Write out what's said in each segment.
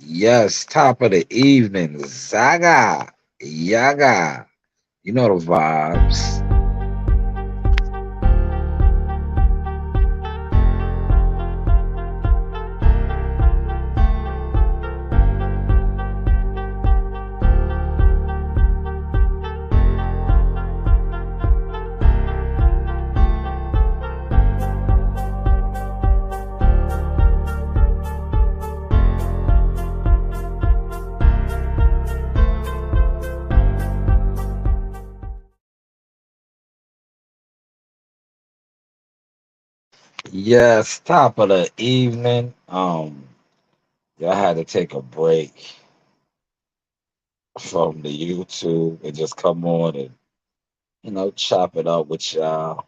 Yes, top of the evening. Zaga. Yaga. You know the vibes. Yes, top of the evening. I had to take a break from the YouTube and just come on and chop it up with y'all.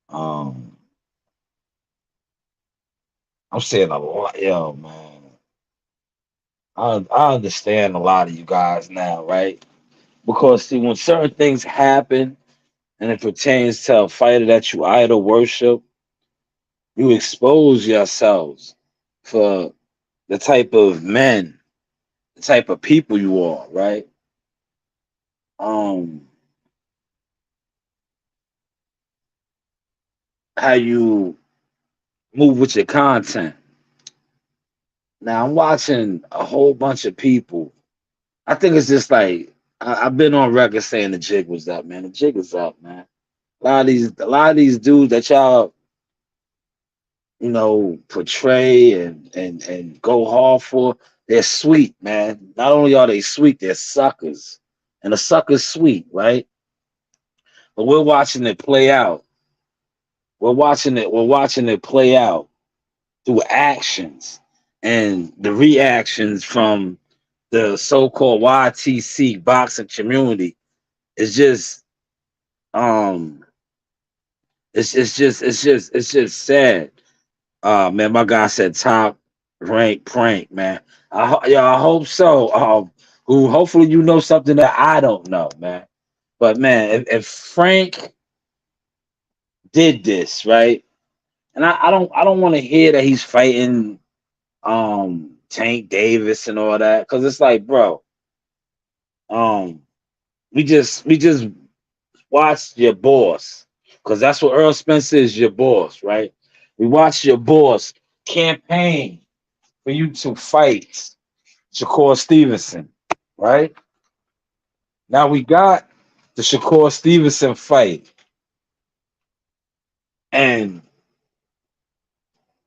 Um, I'm saying a lot, yo, man. I understand a lot of you guys now, right? Because see, when certain things happen and it pertains to a fighter that you idol worship, you expose yourselves for the type of men, the type of people you are, right? Um, how you move with your content. Now I'm watching a whole bunch of people. I think it's just like I've been on record saying the jig was up, man. The jig is up, man. A lot of these dudes that y'all portray and go hard for, they're sweet, man. Not only are they sweet, they're suckers. And a sucker's sweet, right? But we're watching it play out. We're watching it play out through actions and the reactions from the so-called YTC boxing community. It's just um it's just sad. Man, my guy said top rank prank, man. I hope so. Who hopefully you know something that I don't know, man. But man, if Frank did this, right? And I don't want to hear that he's fighting Tank Davis and all that. Cause it's like, bro, um we just watched your boss. Cause that's what Earl Spence is, your boss, right? We watched your boss campaign for you to fight Shakur Stevenson, right? Now we got the Shakur Stevenson fight, and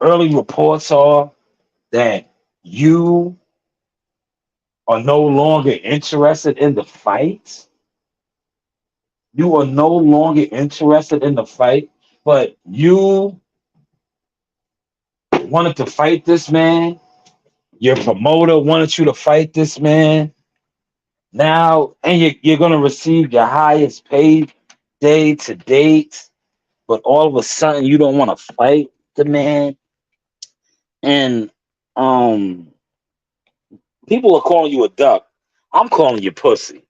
early reports are that you are no longer interested in the fight. You are no longer interested in the fight, but you wanted to fight this man. Your promoter wanted you to fight this man. Now, and you're going to receive your highest paid day to date, but all of a sudden you don't want to fight the man. And um, people are calling you a duck. I'm calling you pussy.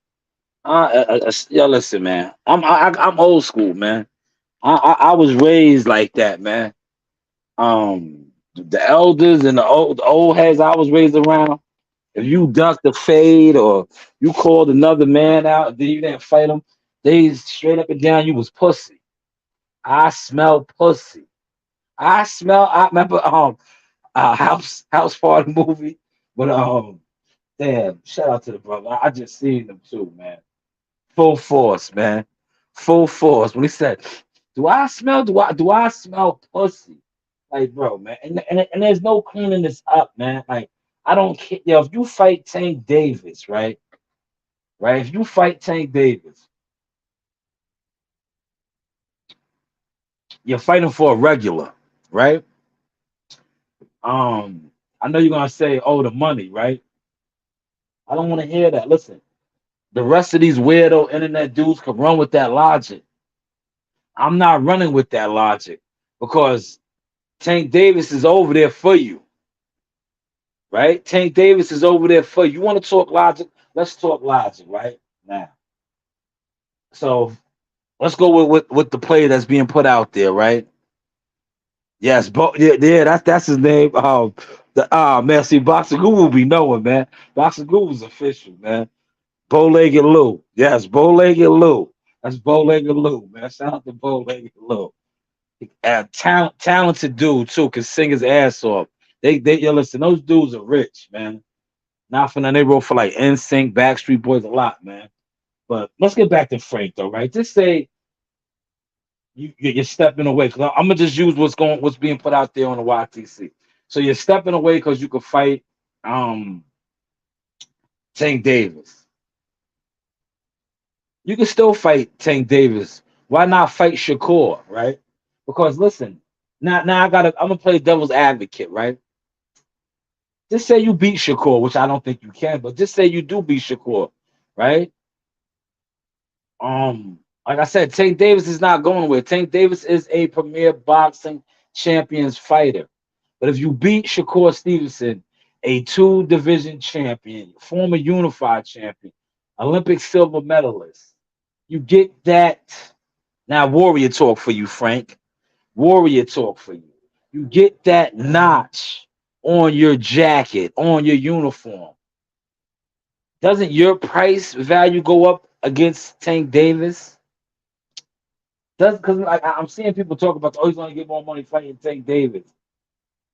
Yeah, listen, man. I'm old school, man. I was raised like that, man. The elders and the old heads I was raised around. If you ducked the fade or you called another man out, then you didn't fight him. They straight up and down, you was pussy. I smell pussy. I remember House Party movie, but damn, shout out to the brother. I just seen them too, man. Full force, man. Full force. When he said, do I smell pussy? Like, bro, man. And there's no cleaning this up, man. Like, I don't care. Yo, if you fight Tank Davis, right? Right? If you fight Tank Davis, you're fighting for a regular, right? I know you're gonna say, oh, the money, right? I don't want to hear that. Listen, the rest of these weirdo internet dudes can run with that logic. I'm not running with that logic because Tank Davis is over there for you, right? Tank Davis is over there for you. You want to talk logic? Let's talk logic, right? Now. So let's go with the play that's being put out there, right? Yes, yeah, that's his name. The man, see, Boxer Guru will be knowing, man. Boxer Guru's official, man. Bow-legged Lou. Yes, bow-legged Lou. That's bow-legged Lou, man. Shout out to bow-legged Lou. Talented dude too, can sing his ass off. Yo, listen, those dudes are rich, man. Not for nothing, they wrote for like NSYNC, Backstreet Boys, a lot, man. But let's get back to Frank though, right? Just say you're stepping away because I'm gonna just use what's being put out there on the YTC. So you're stepping away because you could fight um Tank Davis. You can still fight Tank Davis. Why not fight Shakur, right? Because listen, now I'm gonna play devil's advocate, right? Just say you beat Shakur, which I don't think you can, but just say you do beat Shakur, right? Like I said, Tank Davis is not going anywhere. Tank Davis is a premier boxing champions fighter. But if you beat Shakur Stevenson, a two-division champion, former unified champion, Olympic silver medalist, you get that. Now, warrior talk for you, Frank. Warrior talk for you. You get that notch on your jacket, on your uniform. Doesn't your price value go up against Tank Davis? Does because like I'm seeing people talk about, oh, he's going to get more money fighting Tank Davis.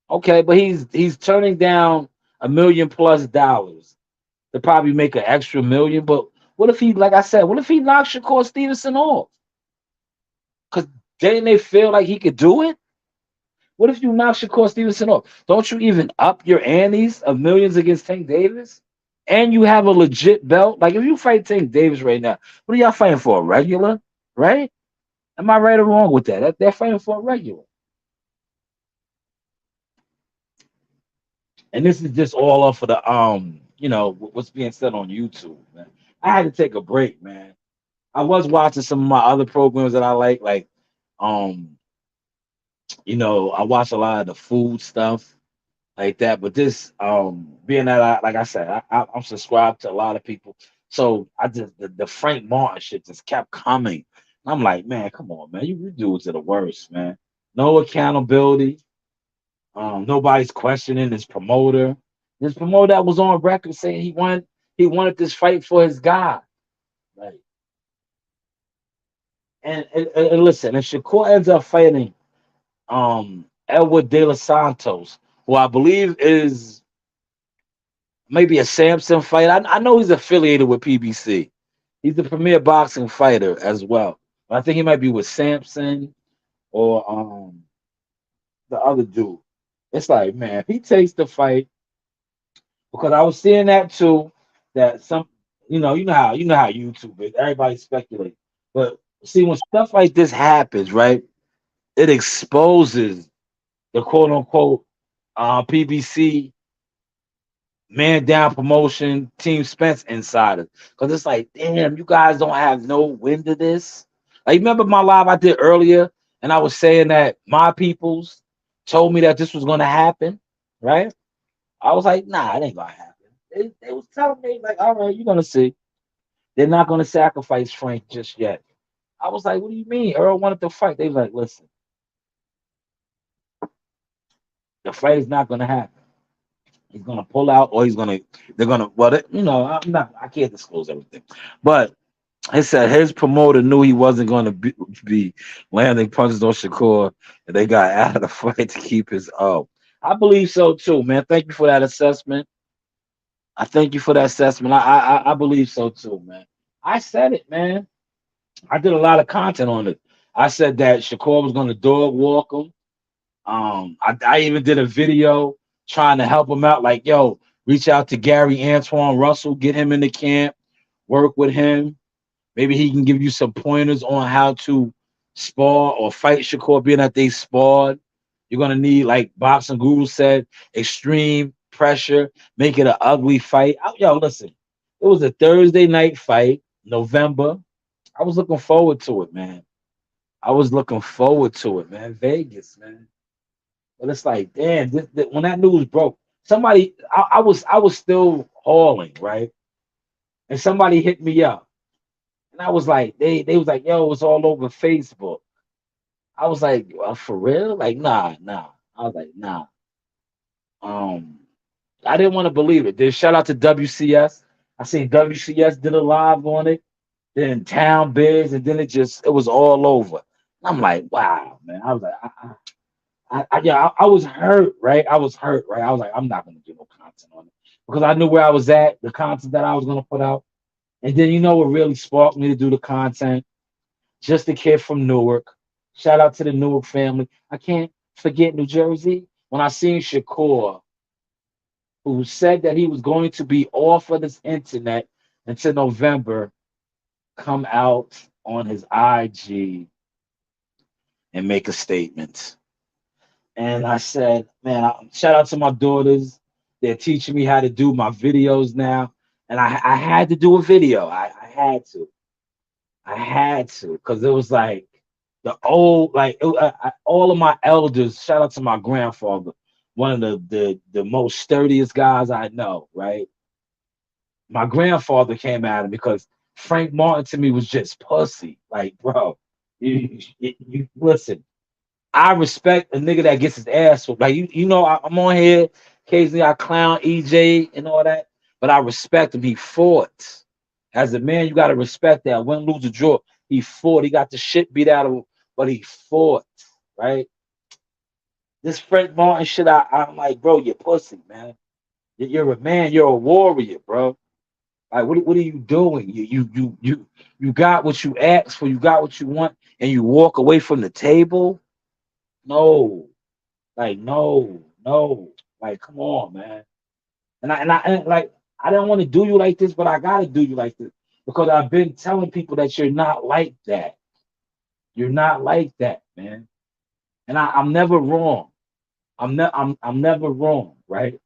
Okay, but he's turning down $1 million+ to probably make an extra million. But what if he, like I said, what if he knocks Shakur Stevenson off? Because didn't they feel like he could do it? What if you knock Shakur Stevenson off? Don't you even up your antes of millions against Tank Davis? And you have a legit belt. Like if you fight Tank Davis right now, what are y'all fighting for? A regular, right? Am I right or wrong with that? They're fighting for a regular. And this is just all off of the what's being said on YouTube, man. I had to take a break, man. I was watching some of my other programs that I like um, I watch a lot of the food stuff like that. But this, being that like I said, I'm subscribed to a lot of people, so I just the Frank Martin shit just kept coming. I'm like, man, come on, man, you dudes are the worst, man. No accountability. Nobody's questioning his promoter. His promoter that was on record saying he wanted this fight for his guy. Like, and listen, if Shakur ends up fighting Edward De Los Santos, who I believe is maybe a Samson fight. I know he's affiliated with PBC. He's the premier boxing fighter as well. But I think he might be with Samson or the other dude. It's like, man, if he takes the fight, because I was seeing that too, that some, you know how YouTube is. Everybody speculate, but see when stuff like this happens, right? It exposes the quote unquote PBC man down promotion team Spence insiders, because it's like, damn, you guys don't have no wind of this. Like, remember my live I did earlier, and I was saying that my peoples told me that this was going to happen, right? I was like, nah, it ain't gonna happen. They was telling me like, all right, you're gonna see. They're not gonna sacrifice Frank just yet. I was like, what do you mean? Earl wanted to fight. They was like, listen, the fight is not gonna happen. He's gonna pull out, or they're gonna. Well, I can't disclose everything, but he said his promoter knew he wasn't gonna be landing punches on Shakur, and they got out of the fight to keep his. Oh, I believe so too, man. Thank you for that assessment. I thank you for that assessment. I believe so too, man. I said it, man. I did a lot of content on it. I said that Shakur was going to dog walk him. I even did a video trying to help him out. Like, yo, reach out to Gary Antoine Russell, get him in the camp, work with him. Maybe he can give you some pointers on how to spar or fight Shakur, being that they sparred. You're gonna need, like Boxing Guru said, extreme pressure, make it an ugly fight. Yo, listen, it was a Thursday night fight, November. I was looking forward to it, man. I was looking forward to it, man. Vegas, man. But it's like, damn, when that news broke, somebody, I was still hauling, right? And somebody hit me up. And I was like, they was like, yo, it's all over Facebook. I was like, for real? Like, nah, nah. I was like, nah. Um, I didn't want to believe it. Then shout out to WCS. I seen WCS did a live on it, then Town Biz, and then it was all over. I'm like, wow, man. I was like, yeah, I was hurt, right? I was hurt, right? I was like, I'm not gonna do no content on it because I knew where I was at, the content that I was gonna put out. And then you know what really sparked me to do the content? Just a kid from Newark. Shout out to the Newark family. I can't forget New Jersey. When I seen Shakur, who said that he was going to be off of this internet until November, come out on his IG and make a statement. And I said, man, shout out to my daughters. They're teaching me how to do my videos now. And I had to do a video. I had to. I had to because it was like the old, like all of my elders. Shout out to my grandfather, one of the most sturdiest guys I know. Right, my grandfather came at him because Frank Martin to me was just pussy. Like, bro, you listen. I respect a nigga that gets his ass whooped. Like you know, I'm on here. Occasionally, I clown EJ and all that, but I respect him. He fought. As a man, you gotta respect that. Win, lose, or draw. He fought. He got the shit beat out of him, but he fought. Right. This Frank Martin shit. I'm like, bro, you're pussy, man. You're a man. You're a warrior, bro. Like, what are you doing? You got what you asked for. You got what you want, and you walk away from the table. No, like no, no, like come on, man. And like I don't want to do you like this, but I gotta do you like this because I've been telling people that you're not like that. You're not like that, man. And I'm never wrong. I'm never wrong, right?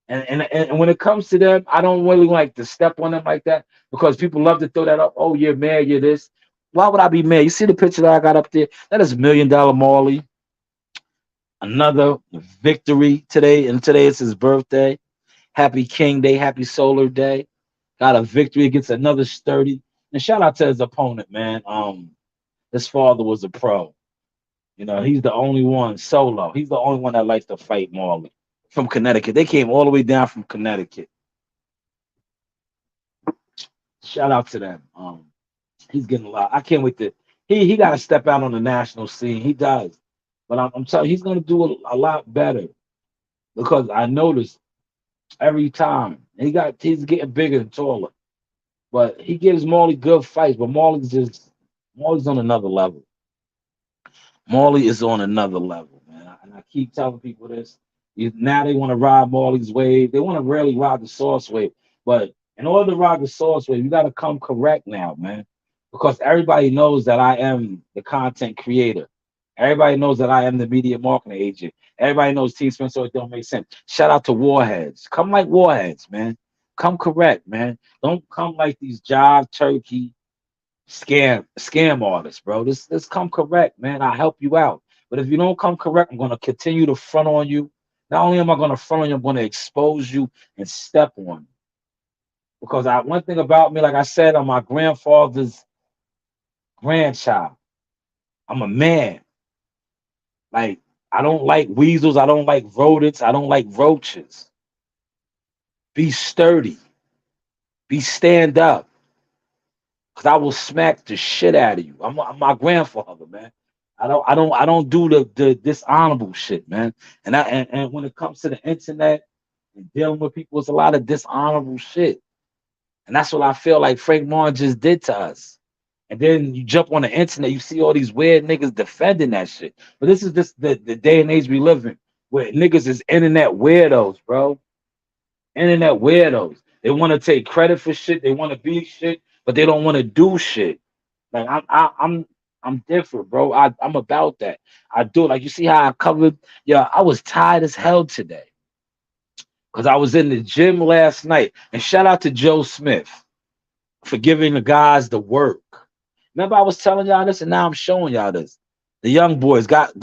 And when it comes to them, I don't really like to step on them like that because people love to throw that up. Oh, you're mad, you're this. Why would I be mad? You see the picture that I got up there? That is $1 million Marley. Another victory today, and today is his birthday. Happy King Day, happy Solar Day. Got a victory against another sturdy. And shout out to his opponent, man. His father was a pro. You know, he's the only one solo. He's the only one that likes to fight Marley from Connecticut. They came all the way down from Connecticut. Shout out to them. He's getting a lot. I can't wait to. He got to step out on the national scene. He does, but I'm telling you, he's gonna do a lot better because I noticed every time he's getting bigger and taller. But he gives Marley good fights. But Marley's on another level. Marley is on another level, man. And I keep telling people this. Now they want to ride Marley's wave. They want to really ride the Source wave. But in order to ride the Source wave, you got to come correct now, man. Because everybody knows that I am the content creator. Everybody knows that I am the media marketing agent. Everybody knows T Spencer, so it don't make sense. Shout out to Warheads. Come like Warheads, man. Come correct, man. Don't come like these jive turkey scam artists, bro. This come correct, man. I'll help you out. But if you don't come correct, I'm gonna continue to front on you. Not only am I gonna front on you, I'm gonna expose you and step on you. Because one thing about me, like I said, I'm my grandfather's grandchild. I'm a man. Like I don't like weasels, I don't like rodents, I don't like roaches. Be sturdy, be stand up. Cause I will smack the shit out of you. I'm my grandfather, man. I don't do the dishonorable shit, man. And when it comes to the internet and dealing with people, it's a lot of dishonorable shit. And that's what I feel like Frank Martin just did to us. And then you jump on the internet, you see all these weird niggas defending that shit. But this is the day and age we live in, where niggas is internet weirdos, bro. Internet weirdos. They want to take credit for shit. They want to be shit, but they don't want to do shit. Like I'm different, bro. I'm about that. I do it. Like you see how I covered. Yeah, I was tired as hell today because I was in the gym last night. And shout out to Joe Smith for giving the guys the work. Remember, I was telling y'all this, and now I'm showing y'all this. The young boys got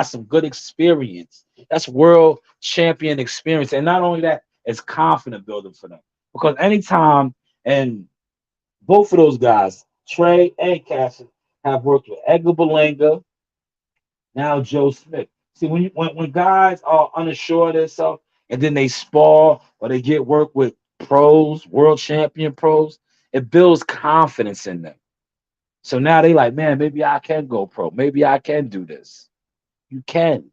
some good experience. That's world champion experience, and not only that, it's confident building for them. Because anytime, and both of those guys, Trey and Cassidy, have worked with Edgar Berlanga, Now Joe Smith. See, when guys are unsure of themselves and then they spar or they get work with pros, world champion pros, it builds confidence in them. So now they like, man, maybe I can go pro. Maybe I can do this. You can.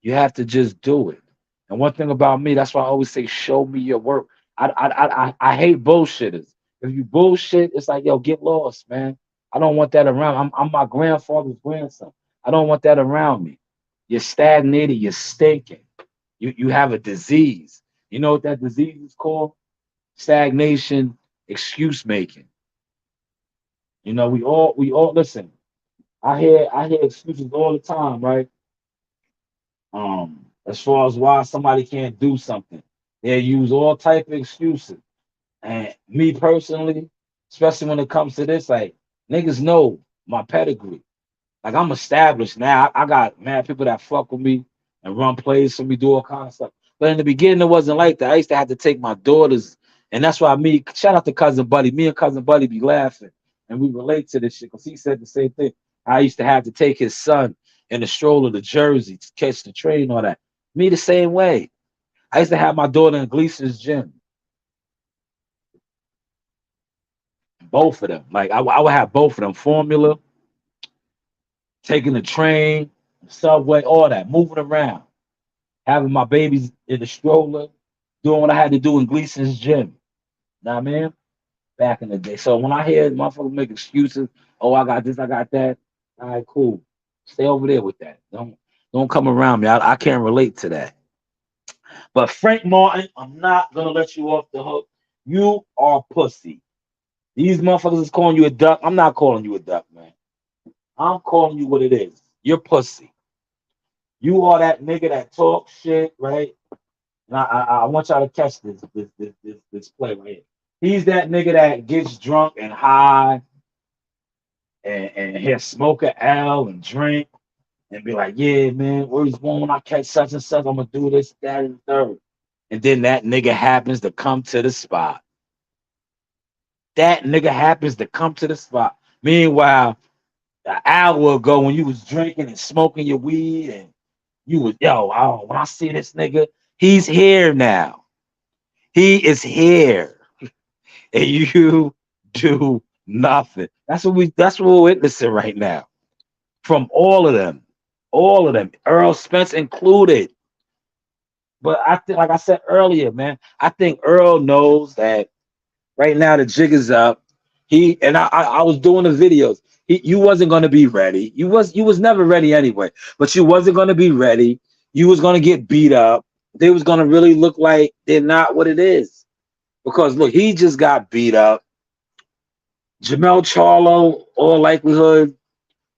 You have to just do it. And one thing about me, that's why I always say, show me your work. I hate bullshitters. If you bullshit, it's like, yo, get lost, man. I don't want that around. I'm my grandfather's grandson. I don't want that around me. You're stagnated. You're stinking. You have a disease. You know what that disease is called? Stagnation, excuse making. You know, we all listen. I hear excuses all the time, right? As far as why somebody can't do something. They use all type of excuses. And me personally, especially when it comes to this, like niggas know my pedigree. Like I'm established now. I got mad people that fuck with me and run plays for me, do all kinds of stuff. But in the beginning, it wasn't like that. I used to have to take my daughters, and that's why shout out to cousin Buddy. Me and cousin Buddy be laughing, and we relate to this shit because he said the same thing. I used to have to take his son in the stroller to Jersey to catch the train, all that. Me the same way. I used to have my daughter in Gleason's gym. Both of them. Like I would have both of them. Formula, taking the train, subway, all that, moving around, having my babies in the stroller, doing what I had to do in Gleason's gym. Know what I mean? Back in the day. So when I hear motherfuckers make excuses, oh, I got this, I got that. All right, cool. Stay over there with that. Don't come around me. I can't relate to that. But Frank Martin, I'm not gonna let you off the hook. You are pussy. These motherfuckers is calling you a duck. I'm not calling you a duck, man. I'm calling you what it is. You're pussy. You are that nigga that talks shit, right? And I want y'all to catch this play right here. He's that nigga that gets drunk and high and he'll smoke a L and drink and be like, yeah, man, where's one when I catch such and such? I'm gonna do this, that, and third. And then that nigga happens to come to the spot. That nigga happens to come to the spot. Meanwhile, an hour ago when you was drinking and smoking your weed and you was, yo, oh, when I see this nigga, he's here now. He is here. And you do nothing. That's what we're witnessing right now. From all of them. All of them. Earl Spence included. But I think, like I said earlier, man, I think Earl knows that right now the jig is up. I was doing the videos. You wasn't gonna be ready. You was never ready anyway. But you wasn't gonna be ready. You was gonna get beat up. They was gonna really look like they're not what it is. Because look, he just got beat up. Jamel Charlo, all likelihood, a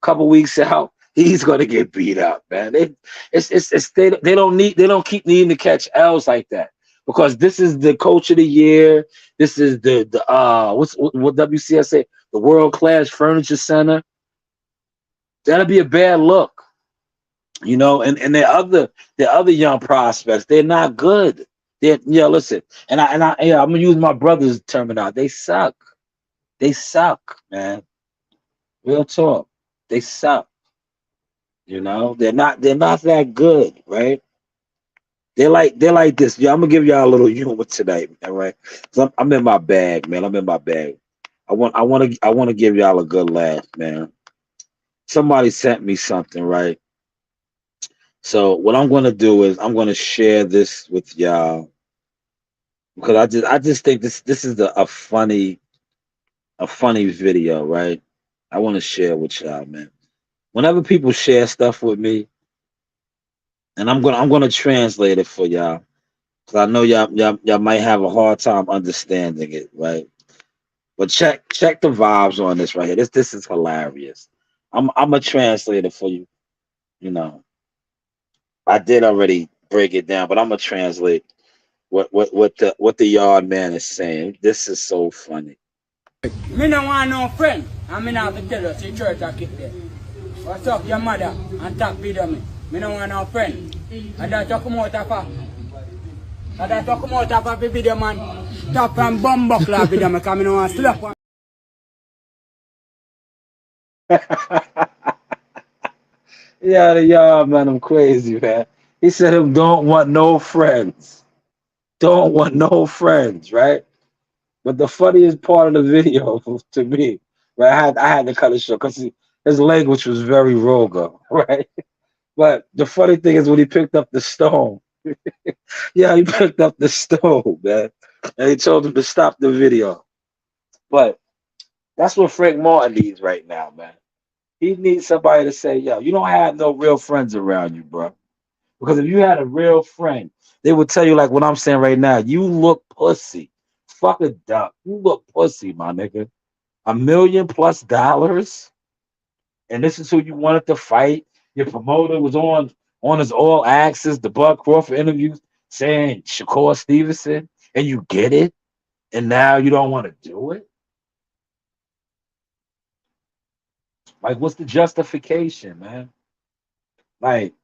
couple weeks out, he's gonna get beat up, man. They don't keep needing to catch L's like that because this is the coach of the year. This is the what WCS say, the World Class Furniture Center. That'll be a bad look, you know. And the other young prospects, they're not good. Listen, I'm gonna use my brother's terminology. They suck. They suck, man. Real talk. They suck. You know, they're not that good, right? They're like this. Yeah, I'm gonna give y'all a little humor tonight, all right? So I'm in my bag, man. I'm in my bag. I want to give y'all a good laugh, man. Somebody sent me something, right? So what I'm gonna do is I'm gonna share this with y'all because I just think this is a funny video, right? I want to share with y'all, man. Whenever people share stuff with me, and I'm gonna translate it for y'all, because I know y'all might have a hard time understanding it, right? But check the vibes on this right here. This is hilarious. I'm a translator for you. You know, I did already break it down, but I'm gonna translate what the yard man is saying. This is so funny. Me no want no friend, and me not have to tell you, see church I keep there. What's up, your mother, and talk video me. Me no want no friend. And that you come out of a video, man. Top and bomb buckler video, me, because me no want to slap one. Yeah, man, I'm crazy, man. He said him don't want no friends. Don't want no friends, right? But the funniest part of the video to me, right? I had to cut it short because his language was very vulgar, right? But the funny thing is when he picked up the stone, yeah, he picked up the stone, man, and he told him to stop the video. But that's what Frank Martin needs right now, man. He needs somebody to say, "Yo, you don't have no real friends around you, bro." Because if you had a real friend, they would tell you like what I'm saying right now. You look pussy. Fuck a duck. You look pussy, my nigga. $1 million plus, and this is who you wanted to fight. Your promoter was on his all access, the Bud Crawford interviews, saying Shakur Stevenson, and you get it, and now you don't want to do it. Like, what's the justification, man? Like,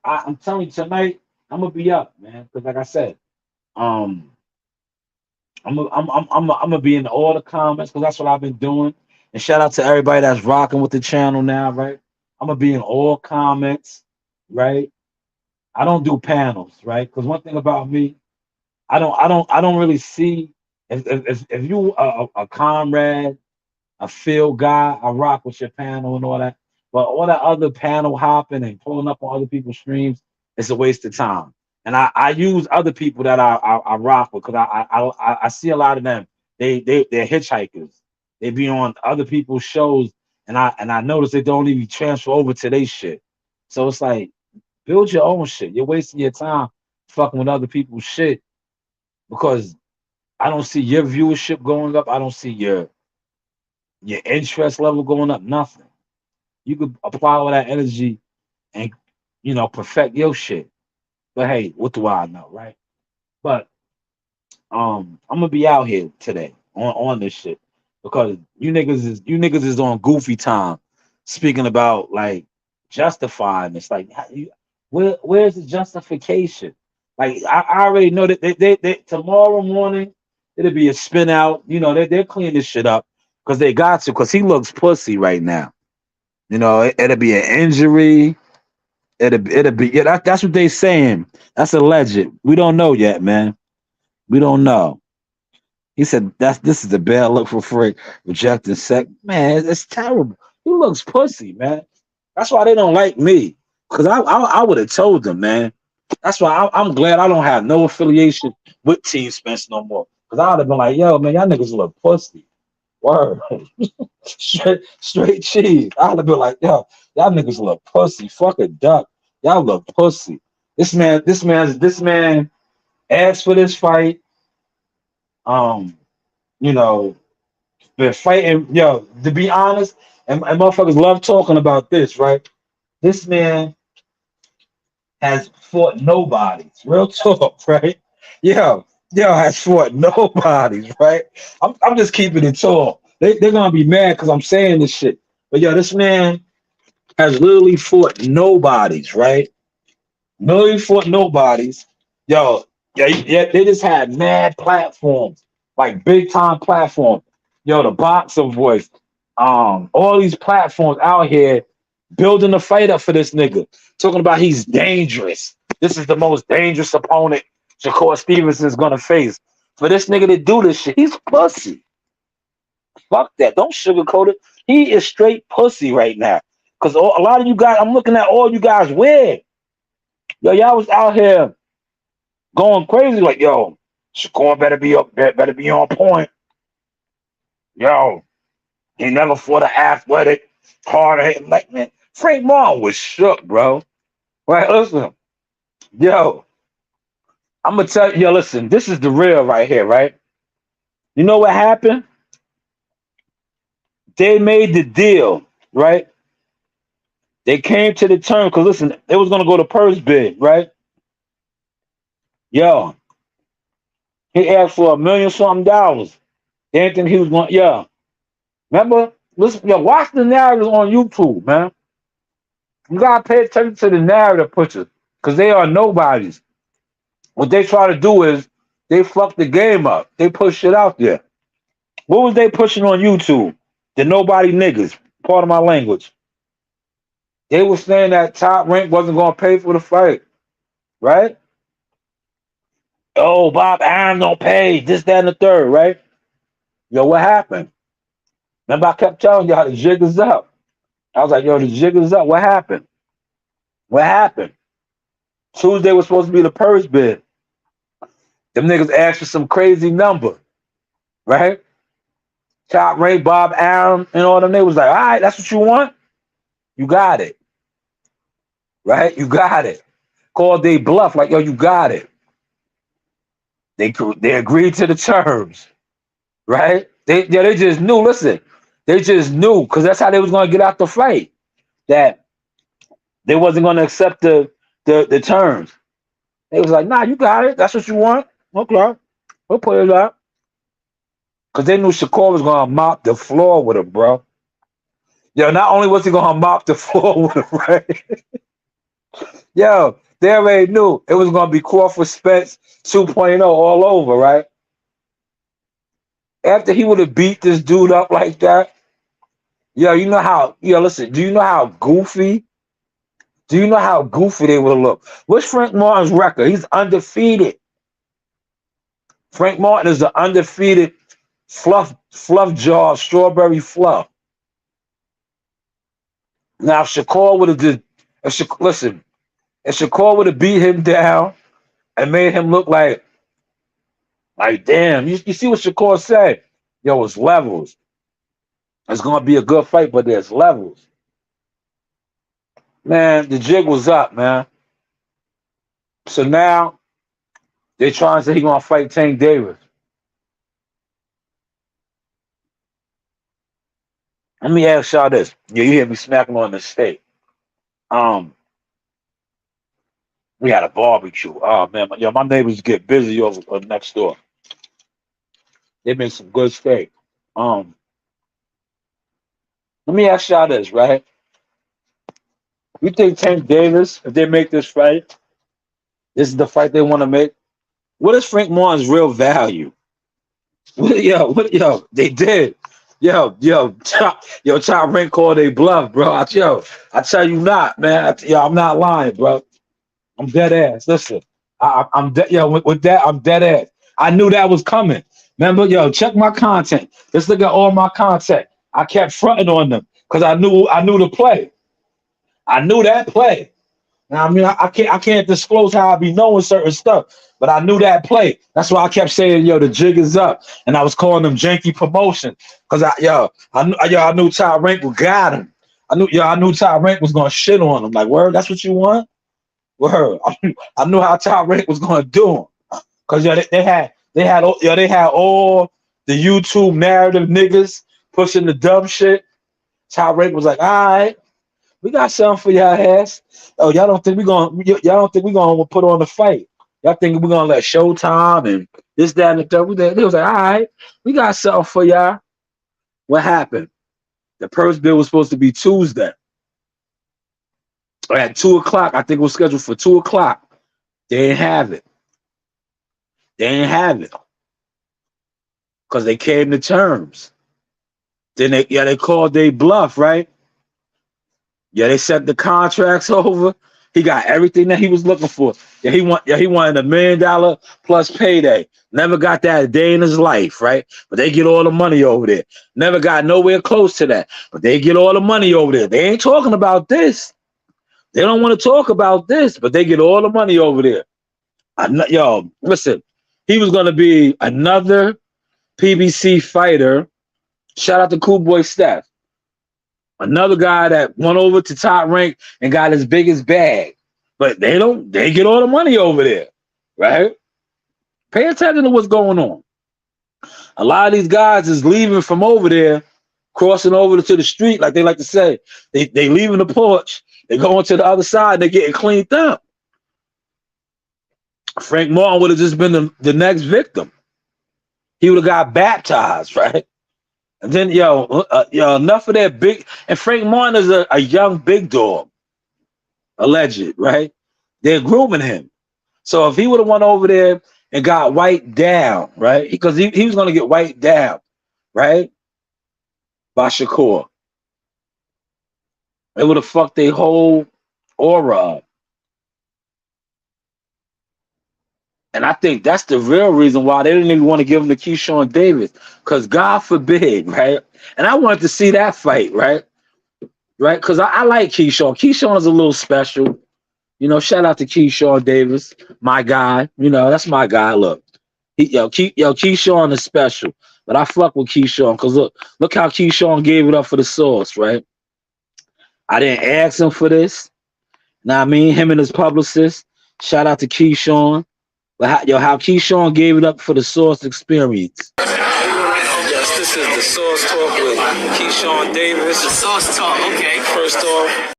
I'm telling you tonight, I'm gonna be up, man. Because like I said, um, I'm gonna be in all the comments because that's what I've been doing. And shout out to everybody that's rocking with the channel now, right? I'm gonna be in all comments, right? I don't do panels, right? Because one thing about me, I don't really see if you a comrade, a field guy, I rock with your panel and all that. But all that other panel hopping and pulling up on other people's streams, it's a waste of time. And I use other people that I rock with because I see a lot of them. They're hitchhikers. They be on other people's shows, and I notice they don't even transfer over to their shit. So it's like build your own shit. You're wasting your time fucking with other people's shit because I don't see your viewership going up. I don't see your interest level going up. Nothing. You could apply all that energy and perfect your shit. But hey, what do I know, right? But I'm gonna be out here today on this shit because you niggas is on goofy time speaking about like justifying this. Like, where's the justification? Like, I already know that they tomorrow morning it'll be a spin out. They're cleaning this shit up because they got to because he looks pussy right now. It'll be an injury. It'll be yeah. That's what they saying. That's alleged. We don't know yet, man. We don't know. He said this is a bad look for Frick rejecting sex. Man, it's terrible. He looks pussy, man. That's why they don't like me. Cause I would have told them, man. That's why I'm glad I don't have no affiliation with Team Spence no more. Cause I would have been like, yo, man, y'all niggas look pussy. Word. Straight cheese. I would have been like, yo, y'all niggas look pussy. Fuck a duck. Y'all look pussy. This man asked for this fight. Um, you know, been fighting, yo, to be honest, and motherfuckers love talking about this, right? This man has fought nobodies. Real talk, right? Yo, has fought nobodies, right? I'm just keeping it tall. They're gonna be mad because I'm saying this shit. But yo, this man has literally fought nobodies, right? Literally fought nobodies. Yo, yeah, they just had mad platforms, like big time platforms. Yo, the boxer voice, all these platforms out here building a fight up for this nigga, talking about he's dangerous. This is the most dangerous opponent Shakur Stevenson is gonna face. For this nigga to do this shit, he's pussy. Fuck that. Don't sugarcoat it. He is straight pussy right now. Cause a lot of you guys, I'm looking at all you guys weird. Yo, y'all was out here going crazy, like, yo, Shakur better be on point. Yo, he never fought an athletic, hard hitting like man. Frank Martin was shook, bro. Right, listen, yo, I'm gonna tell you, yo, listen, this is the real right here, right? You know what happened? They made the deal, right? They came to the term because listen, they was gonna go to purse bid, right? Yo, he asked for $1 million something. They didn't think he was going, yo. Remember? Listen, yo, watch the narratives on YouTube, man. You gotta pay attention to the narrative pushers, because they are nobodies. What they try to do is they fuck the game up. They push shit out there. What was they pushing on YouTube? The nobody niggas. Part of my language. They were saying that Top Rank wasn't gonna pay for the fight, right? Oh, Bob Arum don't pay this, that, and the third, right? Yo, what happened? Remember, I kept telling y'all the jig is up. I was like, yo, the jig is up. What happened? What happened? Tuesday was supposed to be the purse bid. Them niggas asked for some crazy number, right? Top Rank, Bob Arum, and all them niggas was like, all right, that's what you want? You got it, right? You got it. Called they bluff, like, yo, you got it. They agreed to the terms, right? They just knew. Listen, they just knew because that's how they was gonna get out the fight. That they wasn't gonna accept the terms. They was like, nah, you got it. That's what you want. Okay, we'll put it up. Because they knew Shakur was gonna mop the floor with him, bro. Yo, not only was he gonna mop the floor with him, right? Yo, they already knew it was gonna be Crawford Spence 2.0 all over, right? After he would have beat this dude up like that, yo, you know how, yo, listen, do you know how goofy? Do you know how goofy they would look? What's Frank Martin's record? He's undefeated. Frank Martin is the undefeated fluff jaw, strawberry fluff. Now, if Shakur would have did, listen, if Shakur would have beat him down and made him look like damn, you see what Shakur said? Yo, it's levels. It's gonna be a good fight, but there's levels. Man, the jig was up, man. So now they trying to say he gonna fight Tank Davis. Let me ask y'all this. Yeah, you hear me smacking on the steak. We had a barbecue. Oh man, yo, my neighbors get busy over next door. They make some good steak. Let me ask y'all this, right? You think Tank Davis, if they make this fight, this is the fight they want to make? What is Frank Martin's real value? Yo, they did. Top Rank called they bluff, bro. I tell you not, man. I'm not lying, bro. I'm dead ass. Listen, I'm dead. Yo, with that, I'm dead ass. I knew that was coming. Remember, yo, check my content. Let's look at all my content. I kept fronting on them because I knew the play. I knew that play. Now, I mean, I can't disclose how I be knowing certain stuff, but I knew that play. That's why I kept saying, yo, the jig is up, and I was calling them janky promotion because I knew Ty Rank got him. I knew Ty Rank was gonna shit on him. Like, word, that's what you want? Word. I knew how Ty Rank was gonna do him because they had all the YouTube narrative niggas pushing the dumb shit. Ty Rank was like, all right. We got something for y'all ass. Oh, y'all don't think we gonna put on the fight? Y'all think we're gonna let Showtime and this, that, and the third? They was like, all right, we got something for y'all. What happened? The purse bill was supposed to be Tuesday. At 2:00. I think it was scheduled for 2:00. They didn't have it. Because they came to terms. Then they called they bluff, right? Yeah, they sent the contracts over. He got everything that he was looking for. He wanted $1 million plus payday. Never got that a day in his life, right? But they get all the money over there. Never got nowhere close to that. But they get all the money over there. They ain't talking about this. They don't want to talk about this, but they get all the money over there. Yo, listen, he was gonna be another PBC fighter. Shout out to Cool Boy Steph. Another guy that went over to Top Rank and got his biggest bag. But they get all the money over there, right? Pay attention to what's going on. A lot of these guys is leaving from over there, crossing over to the street, like they like to say. They leaving the porch, they going to the other side, they're getting cleaned up. Frank Martin would have just been the next victim. He would have got baptized, right? And then, enough of that big. And Frank Martin is a young big dog, alleged, right? They're grooming him. So if he would have went over there and got wiped down, right? Because he was going to get wiped down, right? By Shakur. It would have fucked their whole aura up. And I think that's the real reason why they didn't even want to give him to Keyshawn Davis. Because God forbid, right? And I wanted to see that fight, right? Right? Because I like Keyshawn. Keyshawn is a little special. You know, shout out to Keyshawn Davis, my guy. You know, that's my guy. Look, Keyshawn is special. But I fuck with Keyshawn because look how Keyshawn gave it up for the source, right? I didn't ask him for this. Now I mean, him and his publicist. Shout out to Keyshawn. But how Keyshawn gave it up for the Source experience. Yes, this is the Source Talk with Keyshawn Davis. The Source Talk, okay. First off,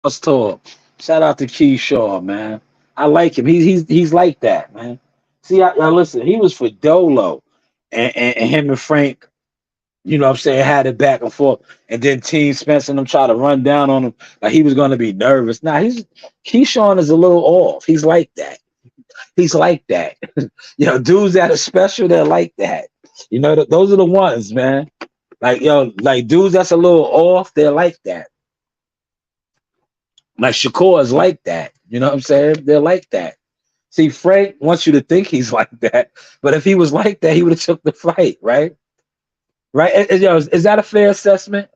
Source Talk. Shout out to Keyshawn, man. I like him. He's like that, man. See, y'all listen. He was for Dolo, and him and Frank. You know what I'm saying, had it back and forth. And then Team Spencer and them try to run down on him like he was going to be nervous. Nah, Keyshawn is a little off. He's like that. He's like that. You know, dudes that are special, they're like that. You know, those are the ones, man. Like, like dudes that's a little off, they're like that. Like Shakur is like that. You know what I'm saying? They're like that. See, Frank wants you to think he's like that. But if he was like that, he would have took the fight, right? Right? Is that a fair assessment?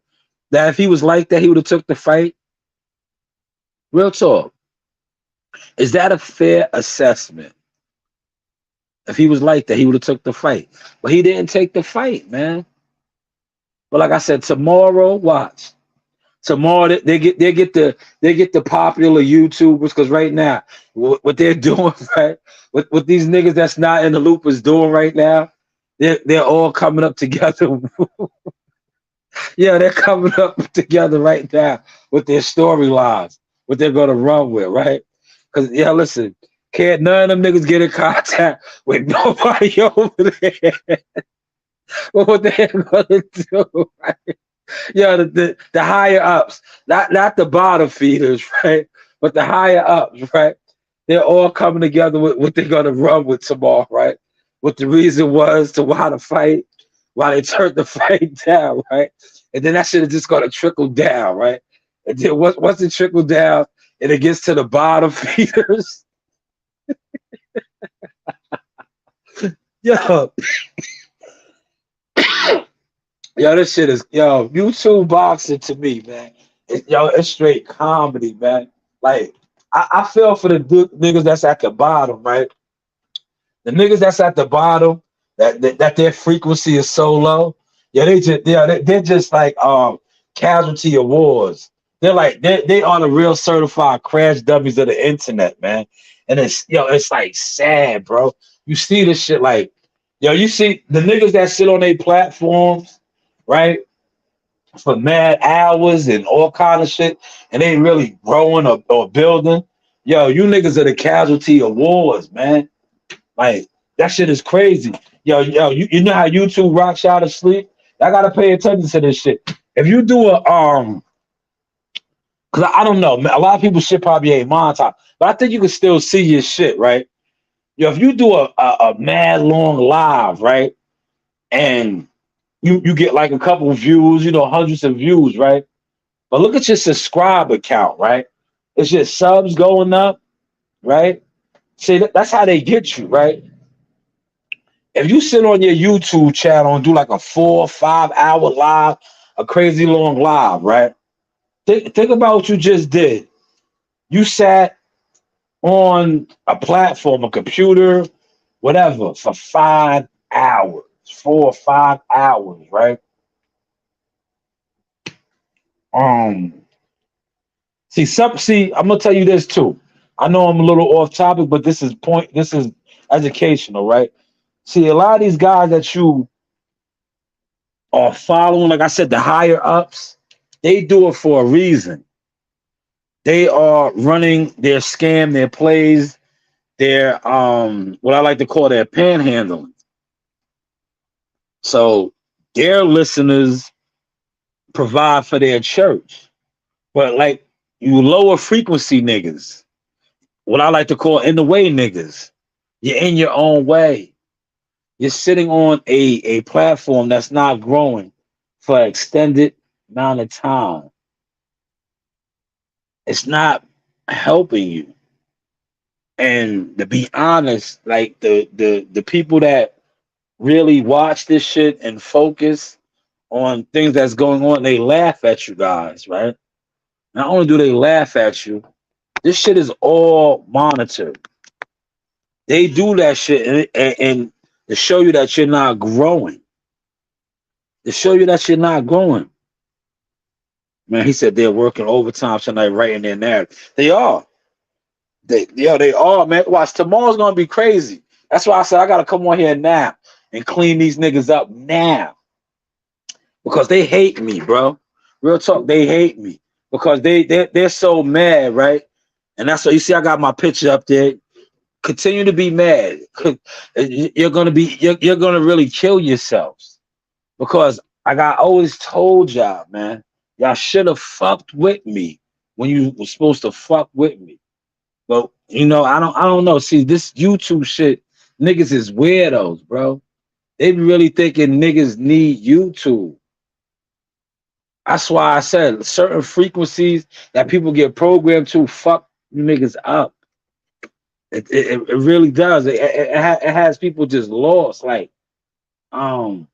That if he was like that, he would have took the fight? Real talk. Is that a fair assessment? If he was like that, he would have took the fight. But he didn't take the fight, man. But like I said, tomorrow, watch. Tomorrow they get the popular YouTubers, because right now, what they're doing, right? What these niggas that's not in the loop is doing right now. They're all coming up together. Yeah, they're coming up together right now with their storylines, what they're gonna run with, right? Because listen, can't none of them niggas get in contact with nobody over there. Well, what they're gonna do, right? The higher ups, not the bottom feeders, right? But the higher ups, right? They're all coming together with what they're gonna run with tomorrow, right? What the reason was to why the fight, why they turned the fight down, right? And then that shit is just gonna trickle down, right? And then once it trickles down and it gets to the bottom feeders, yo, this shit is YouTube boxing to me, man. It's straight comedy, man. Like I feel for the niggas that's at the bottom, right? The niggas that's at the bottom, that their frequency is so low, they're just like casualty of wars. They're like they are the real certified crash dummies of the internet, man. And it's like sad, bro. You see this shit like, you see the niggas that sit on their platforms, right, for mad hours and all kind of shit, and ain't really growing or building. You niggas are the casualty of wars, man. Like, that shit is crazy. You know how YouTube rocks you out of sleep? I gotta pay attention to this shit. If you do because I don't know, a lot of people shit probably ain't monetized, but I think you can still see your shit, right? If you do a mad long live, right, and you get like a couple of views, hundreds of views, right? But look at your subscriber count, right? It's just subs going up, right? See, that's how they get you, right? If you sit on your YouTube channel and do like a 4 or 5 hour live, a crazy long live, right? Think about what you just did. You sat on a platform, a computer, whatever, for 5 hours, 4 or 5 hours, right? See, I'm gonna tell you this too. I know I'm a little off topic, but this is educational, right? See, a lot of these guys that you are following, like I said, the higher ups, they do it for a reason. They are running their scam, their plays, their what I like to call their panhandling. So their listeners provide for their church. But like you lower frequency niggas, what I like to call in the way niggas, you're in your own way. You're sitting on a platform that's not growing for extended amount of time, it's not helping you. And to be honest, like the people that really watch this shit and focus on things that's going on, they laugh at you guys, right? Not only do they laugh at you, this shit is all monitored. They do that shit and to show you that you're not growing. To show you that you're not growing. Man, he said they're working overtime tonight writing their narrative. They are. They are, man. Watch, tomorrow's gonna be crazy. That's why I said I gotta come on here now and clean these niggas up now. Because they hate me, bro. Real talk, they hate me. Because they're so mad, right? And that's why you see I got my picture up there. Continue to be mad. You're gonna really kill yourselves. Because like I always told y'all, man, y'all should have fucked with me when you were supposed to fuck with me. But I don't know. See, this YouTube shit, niggas is weirdos, bro. They be really thinking niggas need YouTube. That's why I said certain frequencies that people get programmed to fuck you niggas up. It really does. It has people just lost. Like, um,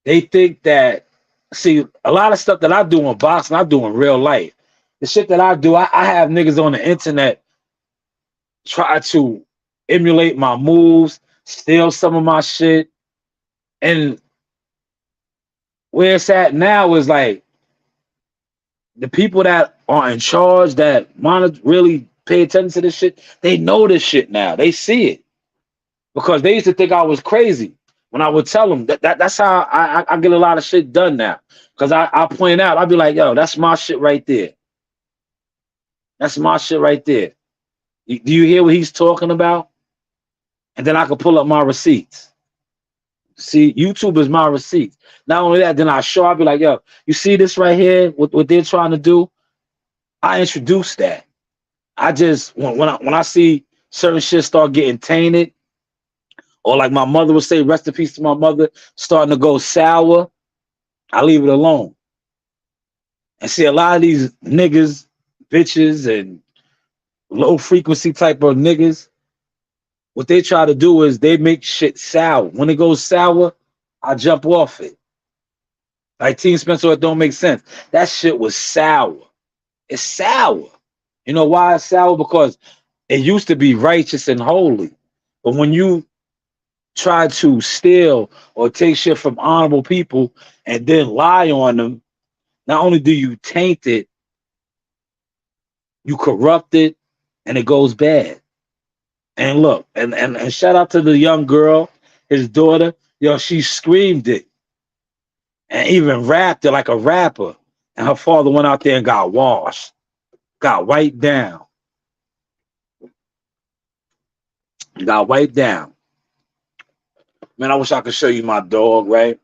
they think that, see, a lot of stuff that I do in boxing, I do in real life. The shit that I do, I have niggas on the internet try to emulate my moves, steal some of my shit. And where it's at now is like the people that are in charge that monitor really pay attention to this shit, they know this shit now. They see it. Because they used to think I was crazy when I would tell them that's how I get a lot of shit done now. Because I point out, I'll be like, yo, that's my shit right there. That's my shit right there. Do you hear what he's talking about? And then I can pull up my receipts. See, YouTube is my receipts. Not only that, then I'll be like, yo, you see this right here, what they're trying to do? I introduced that. I just, when I see certain shit start getting tainted, or like my mother would say, rest in peace to my mother, starting to go sour, I leave it alone. And see, a lot of these niggas, bitches, and low frequency type of niggas, what they try to do is they make shit sour. When it goes sour, I jump off it. Like Team Spencer, it don't make sense. That shit was sour. It's sour. You know why it's sour? Because it used to be righteous and holy. But when you try to steal or take shit from honorable people and then lie on them, not only do you taint it, you corrupt it, and it goes bad. And look, and shout out to the young girl, his daughter. Yo, she screamed it and even rapped it like a rapper. And her father went out there and got washed, got wiped down, got wiped down. Man, I wish I could show you my dog, right?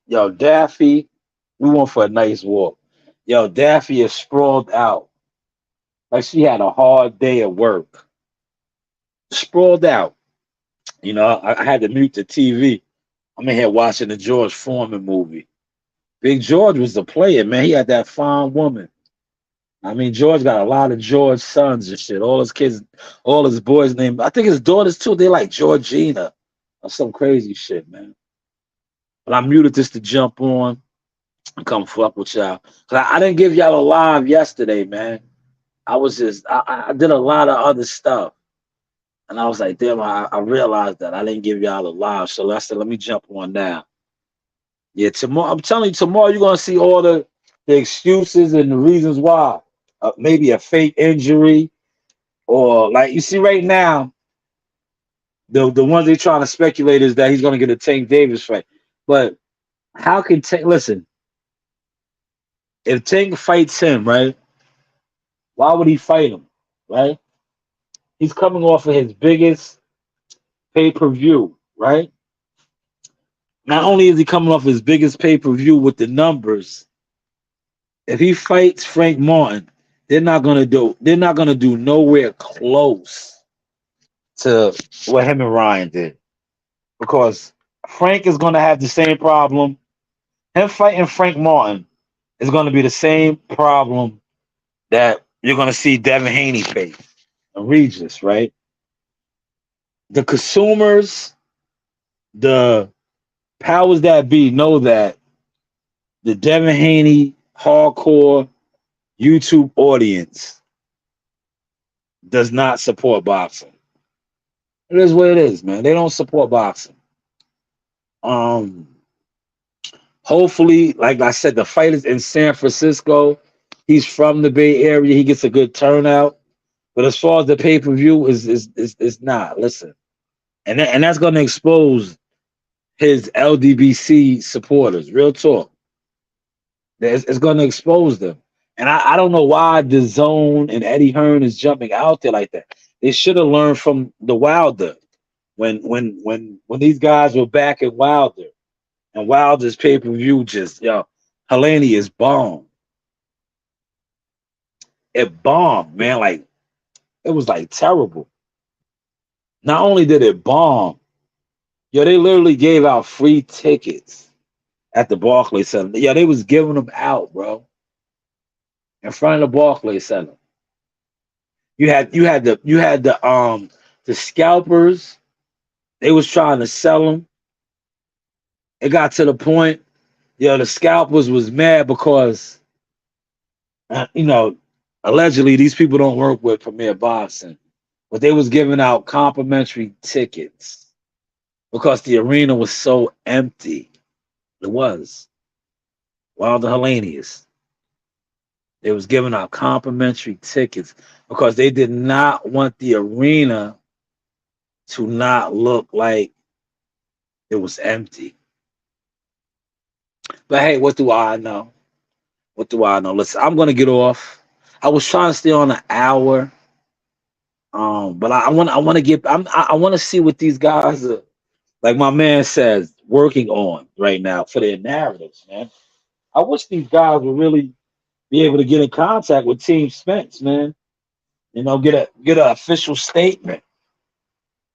Yo, Daffy, we went for a nice walk. Yo, Daffy is sprawled out. Like she had a hard day at work. Sprawled out. You know, I had to mute the TV. I'm in here watching the George Foreman movie. Big George was the player, man. He had that fine woman. I mean, George got a lot of George sons and shit. All his kids, all his boys named. I think his daughters too. They like Georgina or some crazy shit, man. But I muted this to jump on and come fuck with y'all. Cause I didn't give y'all a live yesterday, man. I did a lot of other stuff. And I was like, damn, I realized that I didn't give y'all a live. So I said, let me jump on now. Yeah, tomorrow, I'm telling you, tomorrow you're going to see all the excuses and the reasons why. Maybe a fake injury or like you see right now, the ones they trying to speculate is that he's going to get a Tank Davis fight. But how can Tank, listen, if Tank fights him, right, why would he fight him, right? He's coming off of his biggest pay-per-view, right? Not only is he coming off his biggest pay-per-view with the numbers, if he fights Frank Martin, they're not gonna do nowhere close to what him and Ryan did. Because Frank is gonna have the same problem Him fighting Frank Martin is going to be the same problem that you're going to see Devin Haney face and Regis, right? The consumers, the powers that be know that the Devin Haney hardcore YouTube audience does not support boxing. It is what it is, man. They don't support boxing. Um, Hopefully, like I said, the fight is in San Francisco. He's from the Bay Area. He gets a good turnout. But as far as the pay per view is not. Listen, and that's going to expose his LDBC supporters. Real talk. It's going to expose them. And I don't know why the Zone and Eddie Hearn is jumping out there like that. They should have learned from the Wilder when these guys were back at Wilder and Wilder's pay per view just Helene is bomb. It bombed, man. Like it was like terrible. Not only did it bomb, they literally gave out free tickets at the Barclays Center. Yeah, they was giving them out, bro, in front of the Barclays Center. You had the scalpers. They was trying to sell them. It got to the point, the scalpers was mad because, allegedly these people don't work with Premier Boxing, but they was giving out complimentary tickets because the arena was so empty. It was. Wilder Hellenius. They was giving out complimentary tickets because they did not want the arena to not look like it was empty. But hey, what do I know? What do I know? Listen, I'm gonna get off. I was trying to stay on an hour, but I want to see what these guys are, like my man says, working on right now for their narratives, man. I wish these guys would really be able to get in contact with Team Spence, man. Get an official statement.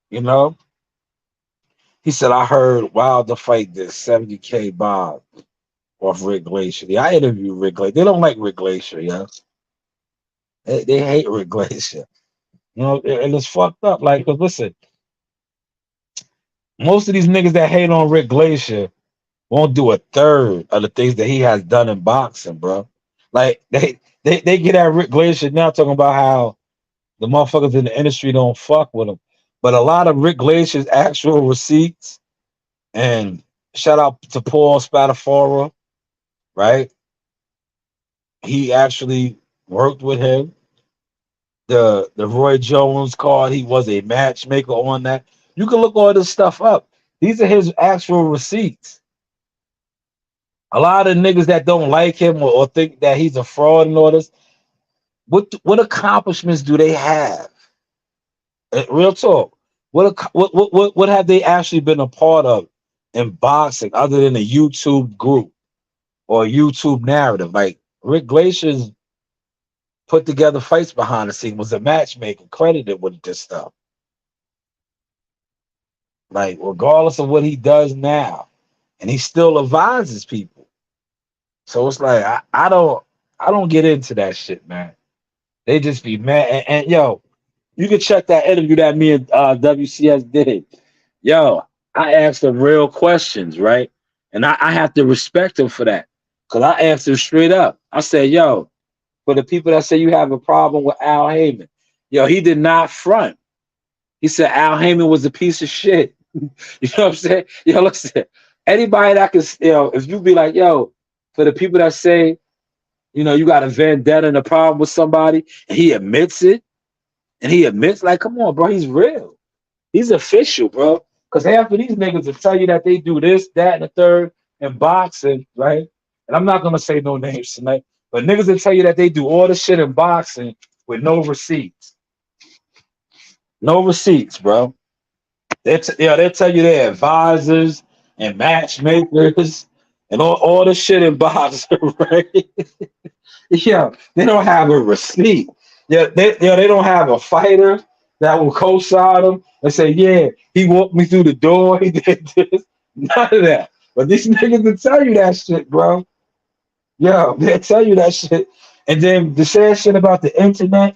He said, I heard Wilder fight this 70K Bob off Rick Glacier. Yeah, I interviewed Rick Glacier. They don't like Rick Glacier, yeah. They hate Rick Glacier. And it's fucked up. Like, 'cause listen, most of these niggas that hate on Rick Glacier won't do a third of the things that he has done in boxing, bro. Like they get at Rick Glacier now talking about how the motherfuckers in the industry don't fuck with him. But a lot of Rick Glacier's actual receipts, and shout out to Paul Spadafora, right? He actually worked with him. The Roy Jones card, he was a matchmaker on that. You can look all this stuff up. These are his actual receipts. A lot of niggas that don't like him or think that he's a fraud and all this, what accomplishments do they have? Real talk. What have they actually been a part of in boxing other than a YouTube group or a YouTube narrative? Like Rick Glacier's put together fights behind the scenes, was a matchmaker, credited with this stuff. Like regardless of what he does now, and he still advises people. So it's like I don't get into that shit, man. They just be mad. And yo, you can check that interview that me and WCS did. Yo, I asked them real questions, right? And I have to respect them for that. Because I asked them straight up. I said, yo, for the people that say you have a problem with Al Heyman, yo, he did not front. He said Al Heyman was a piece of shit. You know what I'm saying? Yo, listen, anybody that can, if you be like, yo, for the people that say, you got a vendetta and a problem with somebody, and he admits it, and he admits, like, come on, bro, he's real. He's official, bro. Because half of these niggas will tell you that they do this, that, and the third in boxing, right? And I'm not going to say no names tonight, but niggas will tell you that they do all the shit in boxing with no receipts. No receipts, bro. They'll tell you they're advisors and matchmakers and all the shit in boxing, right? Yeah, they don't have a receipt. Yeah, they don't have a fighter that will co-sign them and say, yeah, he walked me through the door, he did this. None of that. But these niggas will tell you that shit, bro. Yo, they'll tell you that shit. And then the sad shit about the internet,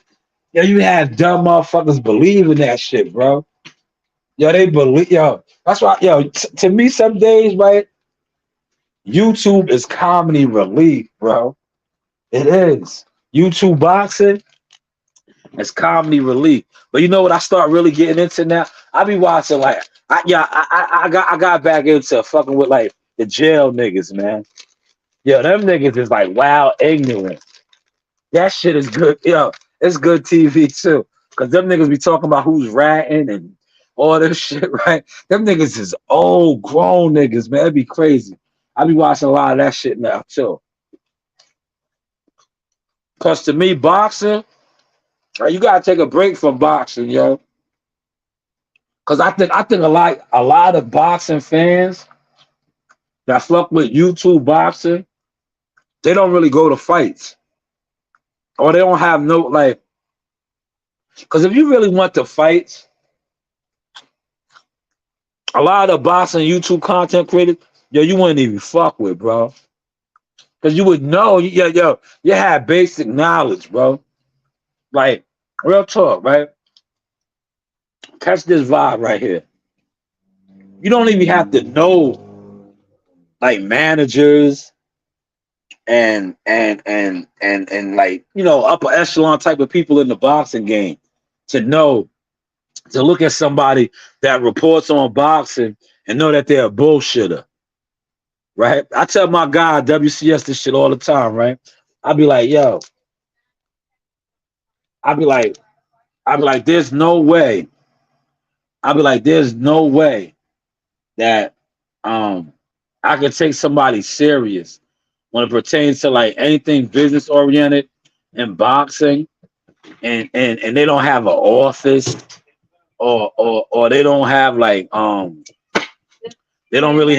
yo, you have dumb motherfuckers believe in that shit, bro. Yo, they believe, yo. That's why, yo, to me, some days, right? YouTube is comedy relief, bro. It is. YouTube boxing is comedy relief. But you know what? I start really getting into now. I be watching like, I got back into fucking with like the jail niggas, man. Yo, them niggas is like wild ignorant. That shit is good. Yo, it's good TV too. Cause them niggas be talking about who's ratting and all this shit, right? Them niggas is old grown niggas, man. It'd be crazy. I be watching a lot of that shit now too. Cause to me, boxing, you gotta take a break from boxing, yo. Cause I think a lot of boxing fans that fuck with YouTube boxing, they don't really go to fights. Or they don't have no like, because if you really want to fight, a lot of boxing YouTube content creators, yo, you wouldn't even fuck with, bro. Because you would know, you have basic knowledge, bro. Like, real talk, right? Catch this vibe right here. You don't even have to know like managers and like, upper echelon type of people in the boxing game to know, to look at somebody that reports on boxing and know that they're a bullshitter, right? I tell my guy WCS this shit all the time, right? I'll be like, yo, I'll be like, there's no way. I'll be like, there's no way that I can take somebody serious when it pertains to like anything business oriented in boxing, and they don't have an office, or they don't have like they don't really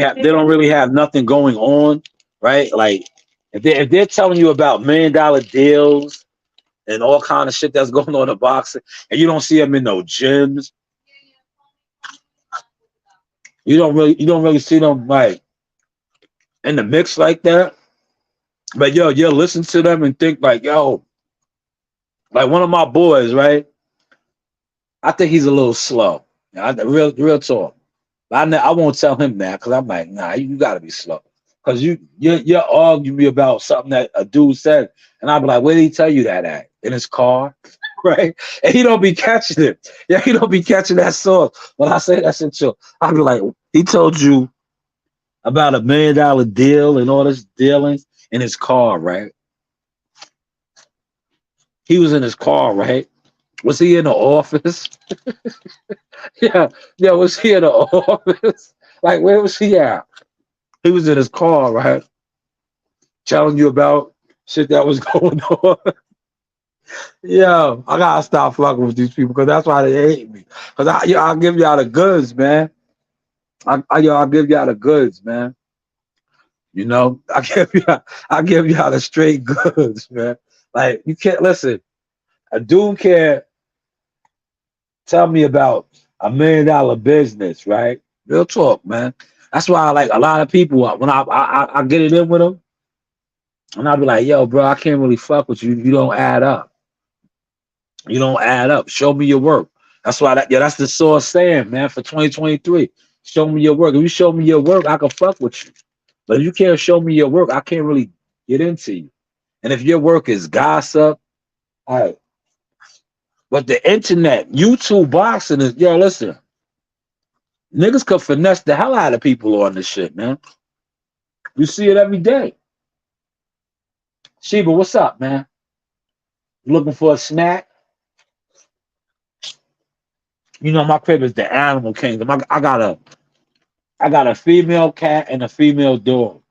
have nothing going on, right? Like if they're telling you about $1 million deals and all kind of shit that's going on in boxing, and you don't see them in no gyms, you don't really see them like in the mix like that. But yo, you listen to them and think like, yo, like one of my boys, right? I think he's a little slow. Real talk. I won't tell him that because I'm like, nah, you gotta be slow. Cause you argue me about something that a dude said, and I'll be like, where did he tell you that at? In his car, right? And he don't be catching it. Yeah, he don't be catching that sauce. When I say that shit, I'll be like, he told you about $1 million deal and all this dealings in his car, right? He was in his car, right? Was he in the office? Yeah, yeah. Was he in the office? Like, where was he at? He was in his car, right? Telling you about shit that was going on. Yo, I gotta stop fucking with these people because that's why they hate me. Cause I'll give y'all the goods, man. I'll give y'all the goods, man. I give y'all the straight goods, man. Like you can't listen. A dude can't tell me about $1 million business, right? Real talk, man. That's why like a lot of people when I get it in with them, and I'll be like, yo, bro, I can't really fuck with you. You don't add up. You don't add up. Show me your work. That's why that's the source saying, man, for 2023. Show me your work. If you show me your work, I can fuck with you. But if you can't show me your work, I can't really get into you. And if your work is gossip, all right. But the internet, YouTube boxing is, yo, listen, niggas could finesse the hell out of people on this shit, man. You see it every day. Sheba, what's up, man? You looking for a snack? My crib is the animal kingdom. I got a female cat and a female dog.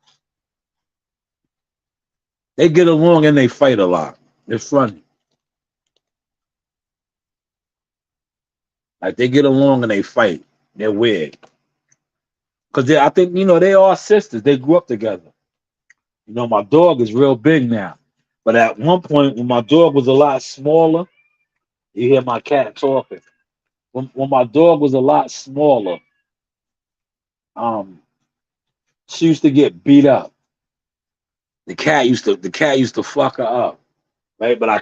They get along and they fight a lot. It's funny. Like they get along and they fight. They're weird. Cause I think they are sisters. They grew up together. My dog is real big now. But at one point when my dog was a lot smaller, you hear my cat talking. When my dog was a lot smaller, um, She used to get beat up. The cat used to fuck her up, right? But I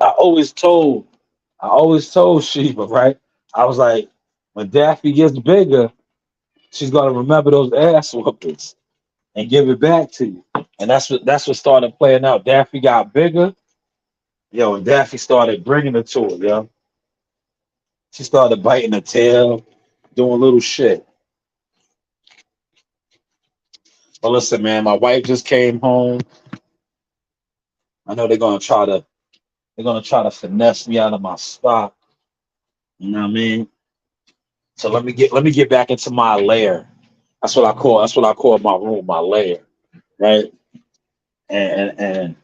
always told Sheba, right? I was like, when Daffy gets bigger, she's gonna remember those ass whoopings and give it back to you. And that's what started playing out. Daffy got bigger, yo, and Daffy started bringing it to her, yo. She started biting her tail, doing little shit. But listen, man, my wife just came home. I know they're gonna try to finesse me out of my spot. You know what I mean? So let me get back into my lair. That's what I call my room, my lair, right? And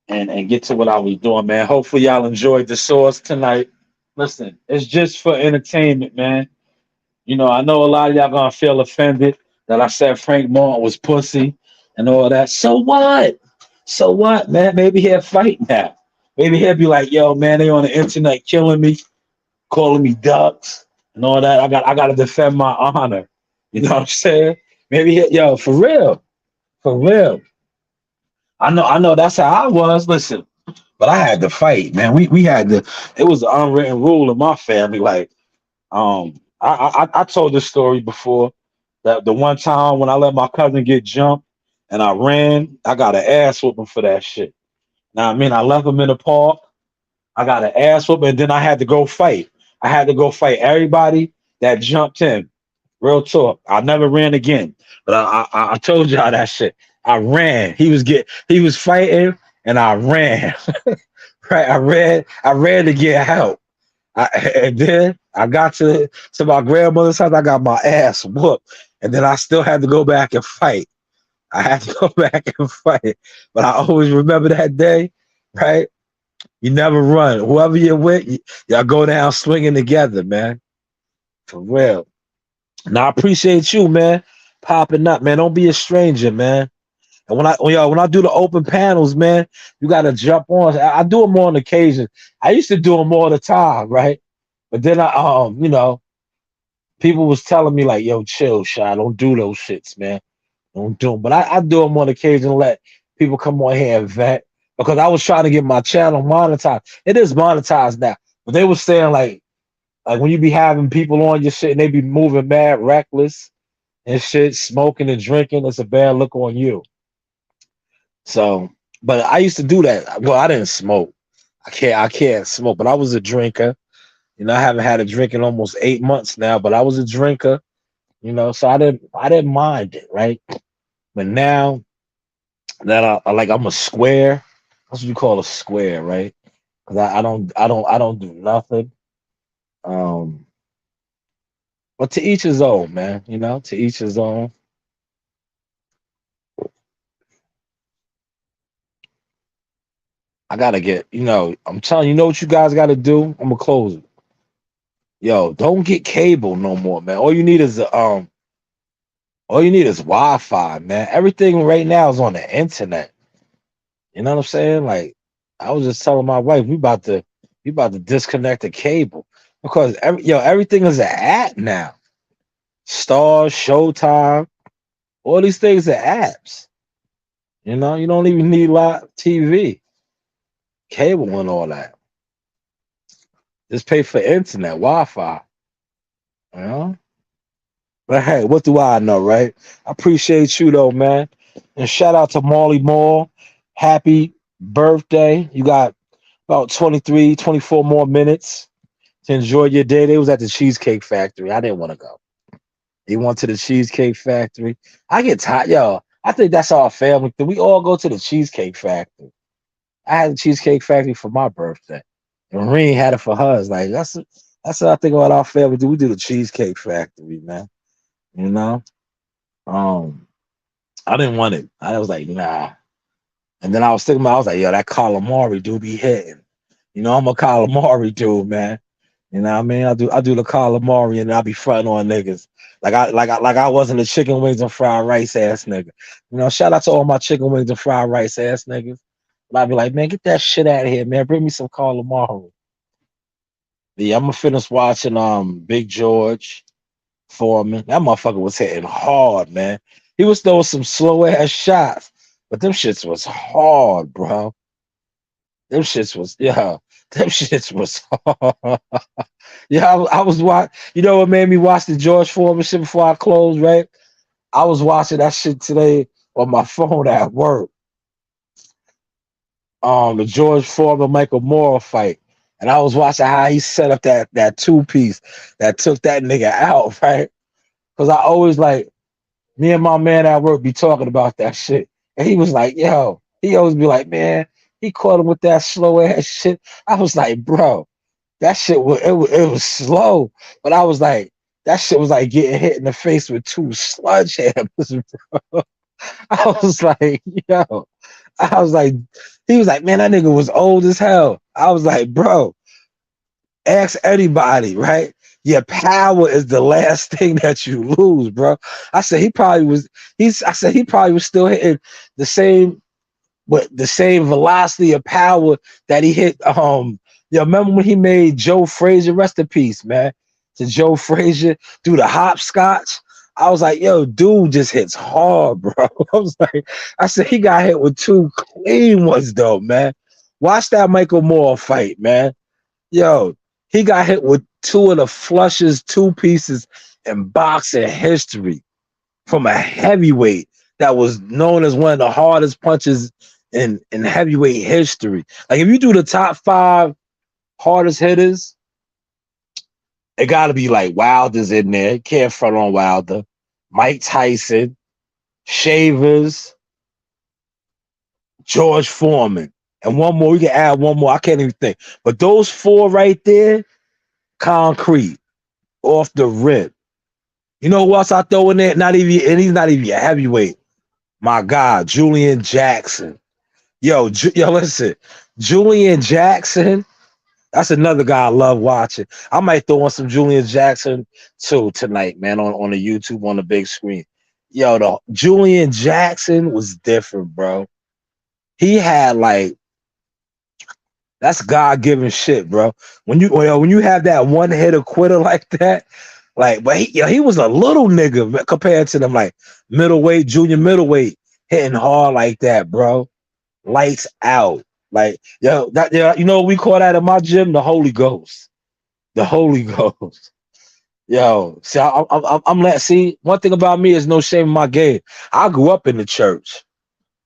and get to what I was doing, man. Hopefully y'all enjoyed the source tonight. Listen, it's just for entertainment, man. I know a lot of y'all gonna feel offended that I said Frank Martin was pussy and all that. So what? So what, man? Maybe he'll fight now. Maybe he'll be like, yo, man, they on the internet killing me, calling me ducks and all that. I gotta defend my honor. You know what I'm saying? Maybe yo, for real. For real. I know that's how I was. Listen, but I had to fight, man. We had to. It was an unwritten rule in my family. Like, I told this story before that the one time when I let my cousin get jumped and I ran, I got an ass whooping for that shit. Now I mean, I left him in the park. I got an ass whooping, and then I had to go fight. I had to go fight everybody that jumped him. Real talk. I never ran again, but I told y'all that shit. I ran. He was fighting, and I ran. Right. I ran to get help. And then I got to my grandmother's house. I got my ass whooped, and then I still had to go back and fight. I had to go back and fight. But I always remember that day, right? You never run. Whoever you're with, y'all go down swinging together, man. For real. Now I appreciate you, man, popping up, man. Don't be a stranger, man. And when I do the open panels, man, you gotta jump on. I do them more on occasion. I used to do them all the time, right? But then people was telling me like, "Yo, chill, Shy. Don't do those shits, man. Don't do them." But I do them on occasion. Let people come on here and vent because I was trying to get my channel monetized. It is monetized now, but they were saying like when you be having people on your shit and they be moving mad reckless and shit, smoking and drinking, it's a bad look on you. So, but I used to do that. Well, I didn't smoke. I can't smoke, but I was a drinker. I haven't had a drink in almost 8 months now, but I was a drinker. So I didn't mind it, right? But now that I'm a square, that's what you call a square, right? Because I don't do nothing. Um, but to each his own, man. To each his own. I gotta get, I'm telling you, know what you guys gotta do? I'm gonna close it. Yo, don't get cable no more, man. All you need is Wi-Fi, man. Everything right now is on the internet. You know what I'm saying? Like, I was just telling my wife, we about to disconnect the cable because everything is an app now. Stars, Showtime, all these things are apps. You don't even need live TV, cable, and all that. Just pay for internet, Wi-Fi. You know. But hey, what do I know, right? I appreciate you though, man. And shout out to Marley Moore. Happy birthday. You got about 23, 24 more minutes to enjoy your day. They was at the Cheesecake Factory. I didn't want to go. He went to the Cheesecake Factory. I get tired, yo. I think that's our family thing. We all go to the Cheesecake Factory. I had the Cheesecake Factory for my birthday. And Marine had it for hers. Like that's what I think about our family. We do the Cheesecake Factory, man. You know? Um, I didn't want it. I was like, nah. And then I was thinking about, I was like, yo, that calamari do be hitting. I'm a calamari dude, man. You know what I mean? I do the calamari and I be fronting on niggas. Like I wasn't a chicken wings and fried rice ass nigga. Shout out to all my chicken wings and fried rice ass niggas. But I'd be like, man, get that shit out of here, man. Bring me some calamari. Yeah, I'm gonna finish watching Big George. Foreman. That motherfucker was hitting hard, man. He was throwing some slow ass shots, but them shits was hard, bro. Them shits was yeah. Them shits was hard. Yeah, I was watching. You know what made me watch the George Foreman shit before I closed, right? I was watching that shit today on my phone at work. The George Foreman Michael Moore fight, and I was watching how he set up that two piece that took that nigga out, right? Because I always like me and my man at work be talking about that shit, and he was like, "Yo," he always be like, "Man, he caught him with that slow ass shit." I was like, "Bro, that shit was it was slow," but I was like, "That shit was like getting hit in the face with two sledgehammers." I was like, "Yo," I was like, he was like, "Man, that nigga was old as hell." I was like, "Bro, ask anybody, right? Your power is the last thing that you lose, bro." I said he probably was. I said he probably was still hitting the same, with the same velocity of power that he hit. Remember when he made Joe Frazier, rest in peace, man, to Joe Frazier, do the hopscotch? I was like, yo, dude just hits hard, bro. I was like, I said he got hit with two clean ones though, man. Watch that Michael Moore fight, man. Yo, he got hit with two of the flushest two pieces in boxing history from a heavyweight that was known as one of the hardest punches in heavyweight history. Like if you do the top five hardest hitters, it got to be like Wilder's in there. You can't front on Wilder. Mike Tyson, Shavers, George Foreman, and one more. We can add one more. I can't even think. But those four right there, concrete, off the rip. You know who else I throw in there? Not even, and he's not even a heavyweight. My God, Julian Jackson. Yo, listen, Julian Jackson. That's another guy I love watching. I might throw on some Julian Jackson too tonight, man, on the YouTube on the big screen. Yo, the Julian Jackson was different, bro. He had like that's God given shit, bro. When you have that one hitter quitter like that, like, but he was a little nigga compared to them like middleweight, junior middleweight, hitting hard like that, bro. Lights out. Like, you know what we call that in my gym? The Holy Ghost. The Holy Ghost. Yo, see, I'm let see. One thing about me is no shame in my game. I grew up in the church.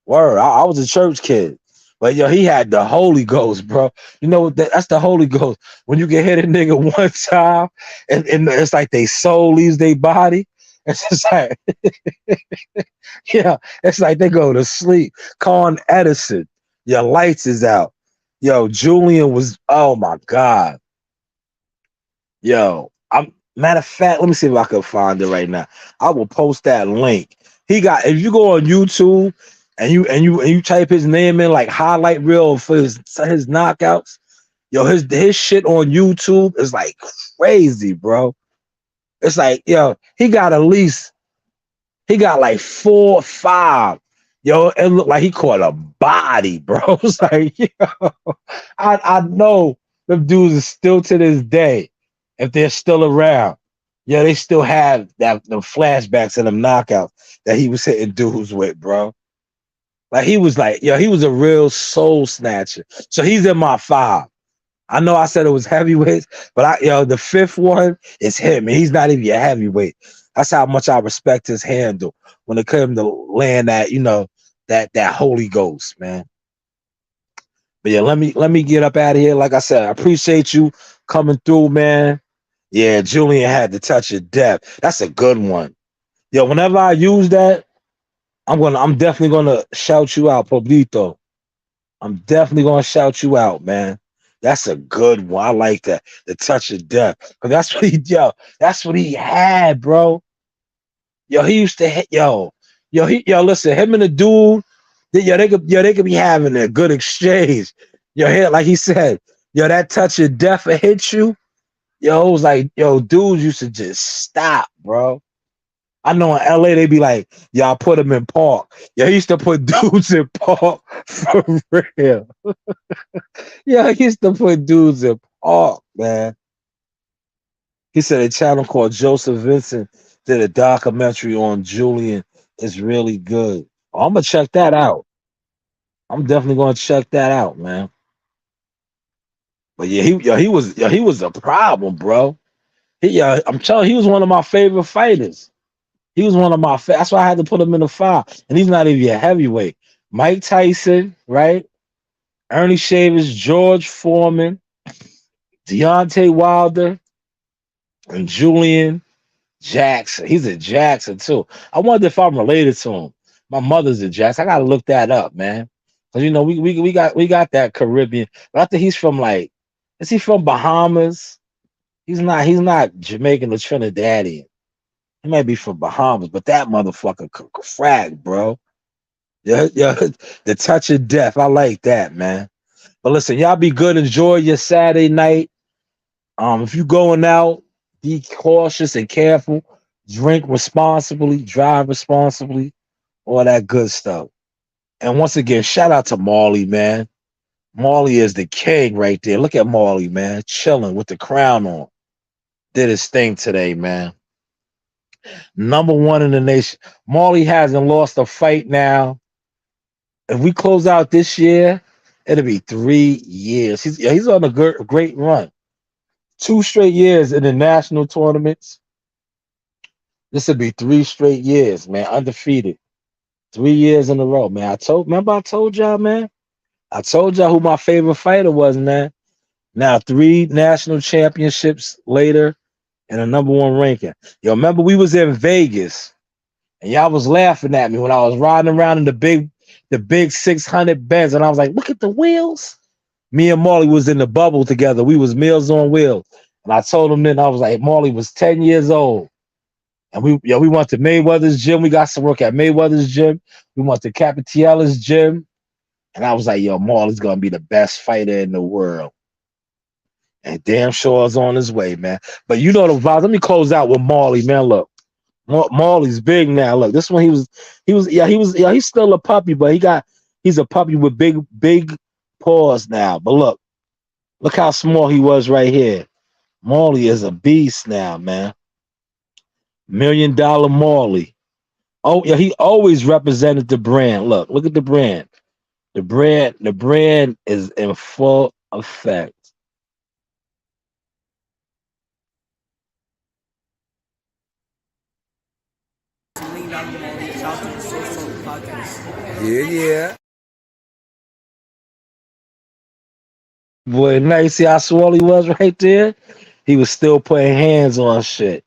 Word, I was a church kid. But yo, he had the Holy Ghost, bro. You know what? That's the Holy Ghost. When you can hit a nigga one time, and it's like they soul leaves their body. It's just like, yeah, it's like they go to sleep. Con Edison, your lights is out. Yo, Julian was, oh my God. Yo, I'm matter of fact, let me see if I can find it right now. I will post that link. He got, if you go on YouTube and you type his name in like highlight reel for his knockouts, yo, his shit on YouTube is like crazy, bro. It's like, yo, he got like 4 or 5. Yo, it looked like he caught a body, bro. It's like, yo, I know them dudes are still to this day, if they're still around, yeah, they still have them flashbacks and them knockouts that he was hitting dudes with, bro. Like he was like, yo, he was a real soul snatcher. So he's in my 5. I know I said it was heavyweights, but the 5th one is him, and he's not even a heavyweight. That's how much I respect his handle when it came to land that, that Holy Ghost, man. But yeah, let me get up out of here. Like I said, I appreciate you coming through, man. Yeah, Julian had the touch of death. That's a good one. Yo, whenever I use that, I'm definitely gonna shout you out, Poblito. I'm definitely gonna shout you out, man. That's a good one. I like that. The touch of death. Cause that's what he had, bro. Yo, he used to hit, listen, him and the dude, they could be having a good exchange. Like he said, that touch of death will hit you. Yo, it was like, dudes used to just stop, bro. I know in LA they be like, y'all put him in park. Yo, he used to put dudes in park for real. Yeah, he used to put dudes in park, man. He said a channel called Joseph Vincent did a documentary on Julian. It's really good. Oh, I'm gonna check that out. I'm definitely gonna check that out, man. But yeah, he was a problem, bro. I'm telling you, he was one of my favorite fighters. He was one of my that's why I had to put him in the file. And he's not even a heavyweight. Mike Tyson, right? Ernie Shavers, George Foreman, Deontay Wilder, and Julian Jackson. He's a Jackson too. I wonder if I'm related to him. My mother's a Jackson. I gotta look that up, man. Cause you know we got that Caribbean. But I think he's from like, is he from Bahamas? He's not Jamaican or Trinidadian. He might be from Bahamas, but that motherfucker crack, bro. Yeah, the touch of death. I like that, man. But listen, y'all be good. Enjoy your Saturday night. If you going out, be cautious and careful. Drink responsibly, drive responsibly, all that good stuff. And once again, shout out to Marley, man. Marley is the king right there. Look at Marley, man, chilling with the crown on. Did his thing today, man. Number one in the nation. Marley hasn't lost a fight now. If we close out this year, it'll be 3 years. He's on a great run. 2 straight years in the national tournaments. This will be 3 straight years, man. Undefeated. 3 years in a row, man. I told y'all, man. I told y'all who my favorite fighter was, man. Now 3 national championships later and a number 1 ranking. Yo, remember we was in Vegas and y'all was laughing at me when I was riding around in the big 600 Benz, and I was like, look at the wheels. Me and Marley was in the bubble together. We was Meals on Wheels. And I told him then, I was like, Marley was 10 years old. And we went to Mayweather's gym. We got some work at Mayweather's gym. We went to Capitiela's gym. And I was like, yo, Marley's going to be the best fighter in the world. And damn sure is on his way, man. But you know the vibes. Let me close out with Marley, man. Look. Marley's big now. Look, this one he's still a puppy, but he's a puppy with big paws now. But look how small he was right here. Marley is a beast now, man. $1 Million Marley. Oh yeah, he always represented the brand. Look at the brand. The brand is in full effect. Yeah. Boy, nice. See how swole he was right there? He was still putting hands on shit.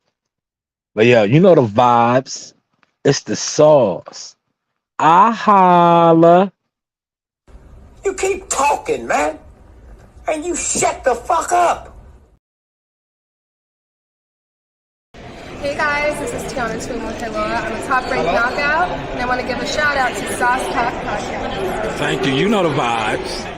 But yeah, you know the vibes. It's the sauce. I holla. You keep talking, man. And you shut the fuck up. Hey guys, this is Tiana Tuimuhela. I'm a top-ranked knockout, and I want to give a shout out to Sauce Talk Podcast. Thank you. You know the vibes.